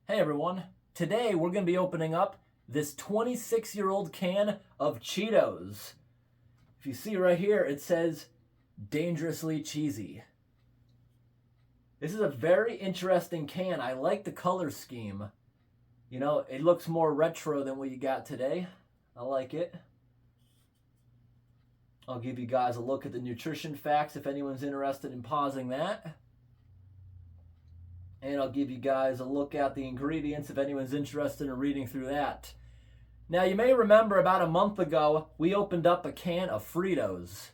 Hey everyone, today we're going to be opening up this 26-year-old can of Cheetos. If you see right here, it says dangerously cheesy. This is a very interesting can. I like the color scheme. You know, it looks more retro than what you got today. I like it. I'll give you guys a look at the nutrition facts if anyone's interested in pausing that. And I'll give you guys a look at the ingredients if anyone's interested in reading through that. Now, you may remember about a month ago, we opened up a can of Fritos.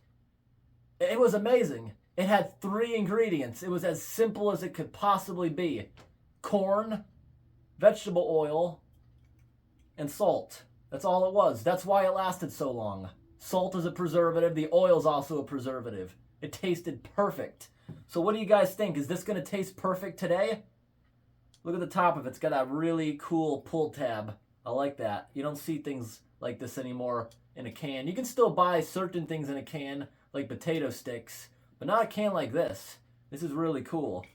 It was amazing. It had 3 ingredients. It was as simple as it could possibly be. Corn, vegetable oil, and salt. That's all it was. That's why it lasted so long. Salt is a preservative. The oil is also a preservative. It tasted perfect. So what do you guys think? Is this going to taste perfect today? Look at the top of it. It's got a really cool pull tab. I like that. You don't see things like this anymore in a can. You can still buy certain things in a can, like potato sticks, but not a can like this. This is really cool.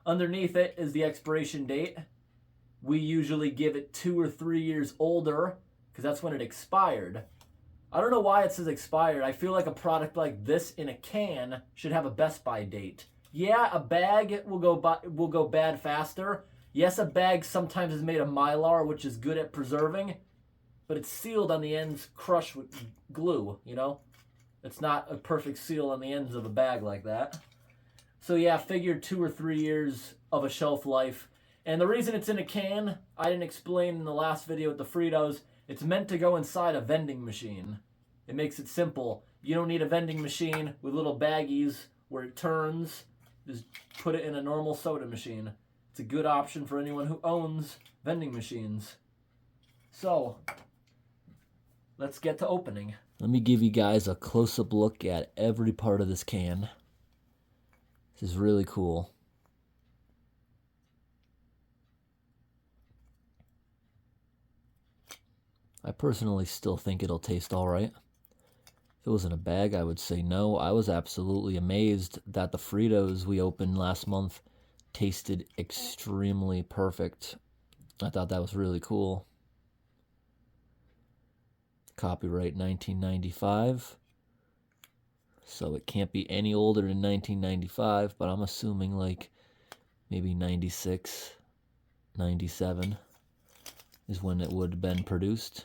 Underneath it is the expiration date. We usually give it 2 or 3 years older because that's when it expired. I don't know why it says expired. I feel like a product like this in a can should have a best by date. Yeah, a bag will go bad faster. Yes, a bag sometimes is made of Mylar, which is good at preserving, but it's sealed on the ends, crushed with glue, you know? It's not a perfect seal on the ends of a bag like that. So yeah, figured 2 or 3 years of a shelf life. And the reason it's in a can, I didn't explain in the last video with the Fritos. It's meant to go inside a vending machine. It makes it simple. You don't need a vending machine with little baggies where it turns. Just put it in a normal soda machine. It's a good option for anyone who owns vending machines. So, let's get to opening. Let me give you guys a close-up look at every part of this can. This is really cool. I personally still think it'll taste all right. If it was in a bag, I would say no. I was absolutely amazed that the Fritos we opened last month tasted extremely perfect. I thought that was really cool. Copyright 1995. So it can't be any older than 1995, but I'm assuming like maybe 96, 97 is when it would have been produced.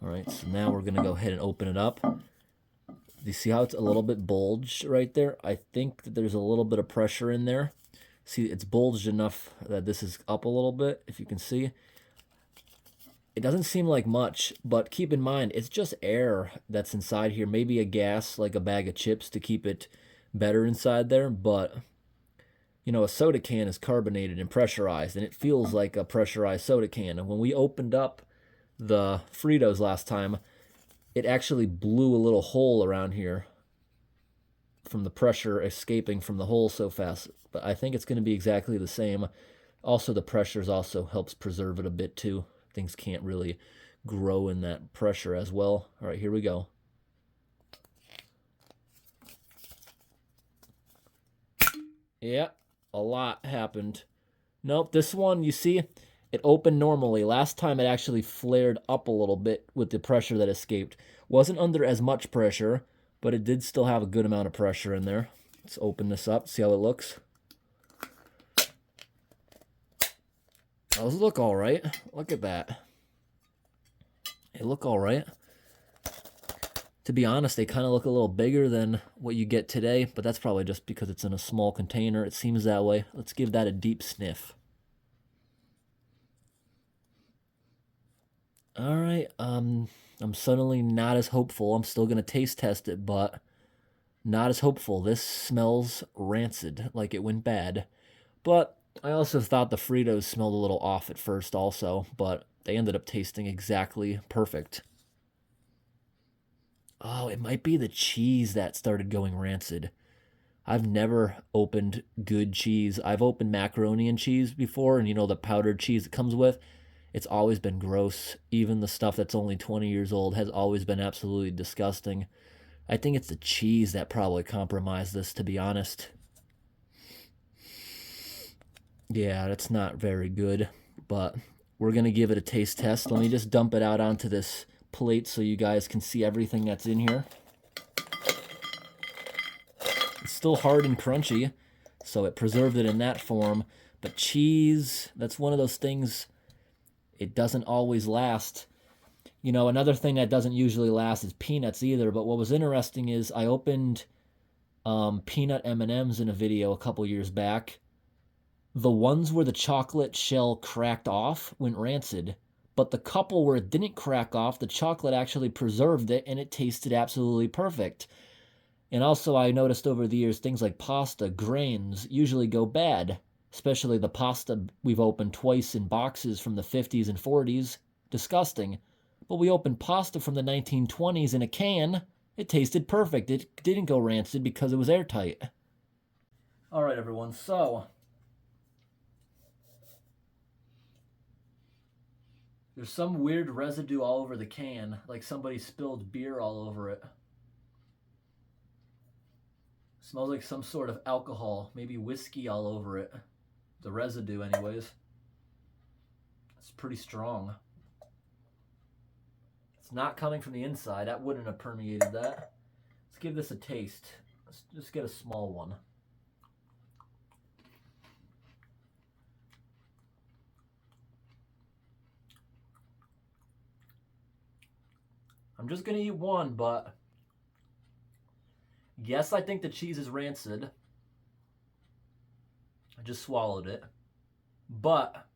All right, so now we're gonna go ahead and open it up. You see how it's a little bit bulged right there? I think that there's a little bit of pressure in there. See, it's bulged enough that this is up a little bit, if you can see. It doesn't seem like much, but keep in mind, it's just air that's inside here. Maybe a gas, like a bag of chips to keep it better inside there, but you know, a soda can is carbonated and pressurized, and it feels like a pressurized soda can. And when we opened up the Fritos last time, it actually blew a little hole around here from the pressure escaping from the hole so fast. But I think it's going to be exactly the same. Also, the pressures also helps preserve it a bit too. Things can't really grow in that pressure as well. All right, here we go. Yeah, a lot happened. Nope, this one, you see, it opened normally. Last time it actually flared up a little bit with the pressure that escaped. Wasn't under as much pressure, but it did still have a good amount of pressure in there. Let's open this up, see how it looks. Those look all right. Look at that. They look all right. To be honest, they kind of look a little bigger than what you get today, but that's probably just because it's in a small container. It seems that way. Let's give that a deep sniff. All right, I'm suddenly not as hopeful. I'm still going to taste test it, but not as hopeful. This smells rancid, like it went bad. But I also thought the Fritos smelled a little off at first also, but they ended up tasting exactly perfect. Oh, it might be the cheese that started going rancid. I've never opened good cheese. I've opened macaroni and cheese before, and you know the powdered cheese it comes with. It's always been gross. Even the stuff that's only 20 years old has always been absolutely disgusting. I think it's the cheese that probably compromised this, to be honest. Yeah, that's not very good. but we're going to give it a taste test. Let me just dump it out onto this plate so you guys can see everything that's in here. It's still hard and crunchy, so it preserved it in that form. But cheese, that's one of those things, it doesn't always last. You know, another thing that doesn't usually last is peanuts either. But what was interesting is I opened peanut M&Ms in a video a couple years back. The ones where the chocolate shell cracked off went rancid. But the couple where it didn't crack off, the chocolate actually preserved it and it tasted absolutely perfect. And also I noticed over the years things like pasta, grains usually go bad. Especially the pasta we've opened twice in boxes from the 50s and 40s. Disgusting. But we opened pasta from the 1920s in a can. It tasted perfect. It didn't go rancid because it was airtight. All right, everyone. So there's some weird residue all over the can, like somebody spilled beer all over it. Smells like some sort of alcohol, maybe whiskey all over it. The residue, anyways. It's pretty strong. It's not coming from the inside. That wouldn't have permeated that. Let's give this a taste. Let's just get a small one. I'm just going to eat one, but yes, I think the cheese is rancid. I just swallowed it. But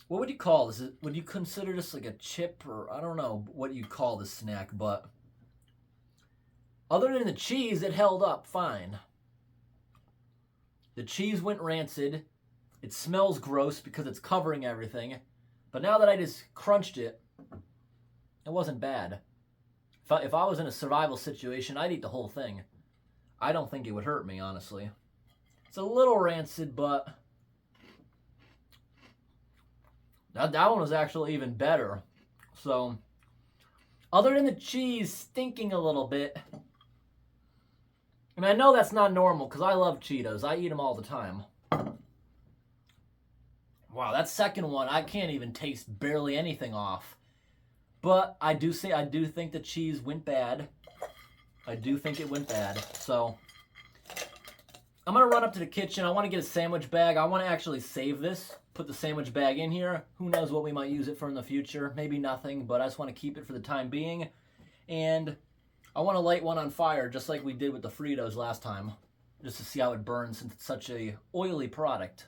what would you call this? Would you consider this like a chip, or I don't know what you call this snack, but other than the cheese, it held up fine. The cheese went rancid. It smells gross because it's covering everything. But now that I just crunched it, it wasn't bad. If I was in a survival situation, I'd eat the whole thing. I don't think it would hurt me, honestly. It's a little rancid, but that one was actually even better. So, other than the cheese stinking a little bit, I mean, I know that's not normal because I love Cheetos. I eat them all the time. Wow, that second one, I can't even taste barely anything off. But I do think the cheese went bad. I do think it went bad. So I'm going to run up to the kitchen. I want to get a sandwich bag. I want to actually save this, put the sandwich bag in here. Who knows what we might use it for in the future. Maybe nothing, but I just want to keep it for the time being. And I want to light one on fire just like we did with the Fritos last time, just to see how it burns since it's such a oily product.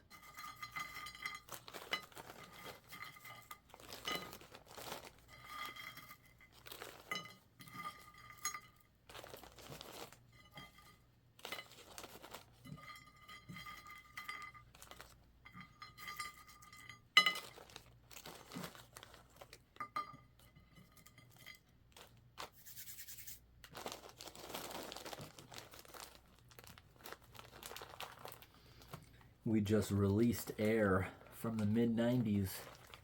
We just released air from the mid-90s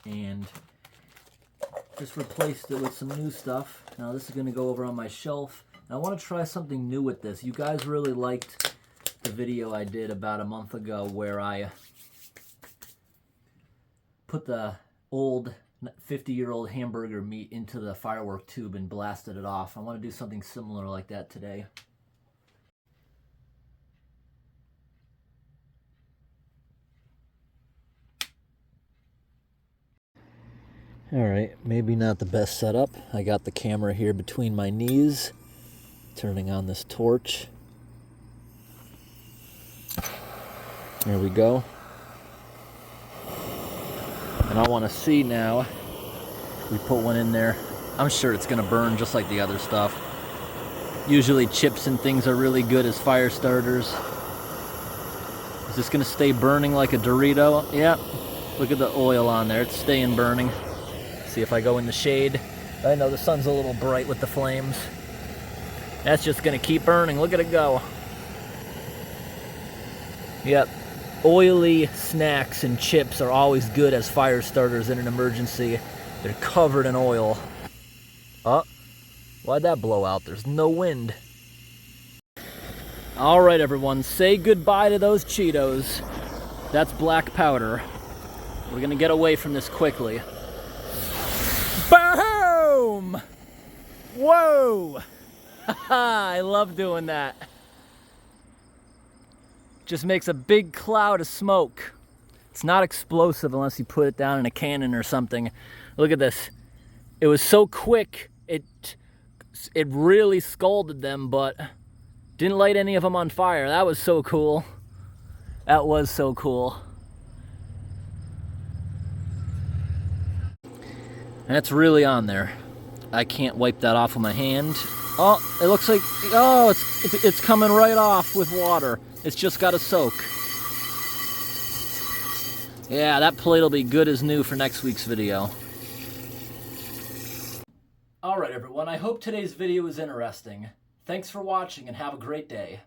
and just replaced it with some new stuff. Now this is going to go over on my shelf. And I want to try something new with this. You guys really liked the video I did about a month ago where I put the old 50-year-old hamburger meat into the firework tube and blasted it off. I want to do something similar like that today. Alright, maybe not the best setup. I got the camera here between my knees, turning on this torch. There we go. And I want to see now, we put one in there. I'm sure it's going to burn just like the other stuff. Usually chips and things are really good as fire starters. Is this going to stay burning like a Dorito? Yeah, look at the oil on there. It's staying burning. See if I go in the shade. I know the sun's a little bright with the flames. That's just gonna keep burning. Look at it go. Yep. Oily snacks and chips are always good as fire starters in an emergency. They're covered in oil. Oh, why'd that blow out? There's no wind. All right, everyone, say goodbye to those Cheetos. That's black powder. We're gonna get away from this quickly. Boom! Whoa! I love doing that. Just makes a big cloud of smoke. It's not explosive unless you put it down in a cannon or something. Look at this. It was so quick, it really scalded them, but didn't light any of them on fire. That was so cool. That was so cool. That's really on there. I can't wipe that off with my hand. Oh, it looks like, oh, it's coming right off with water. It's just got to soak. Yeah, that plate will be good as new for next week's video. Alright everyone, I hope today's video was interesting. Thanks for watching and have a great day.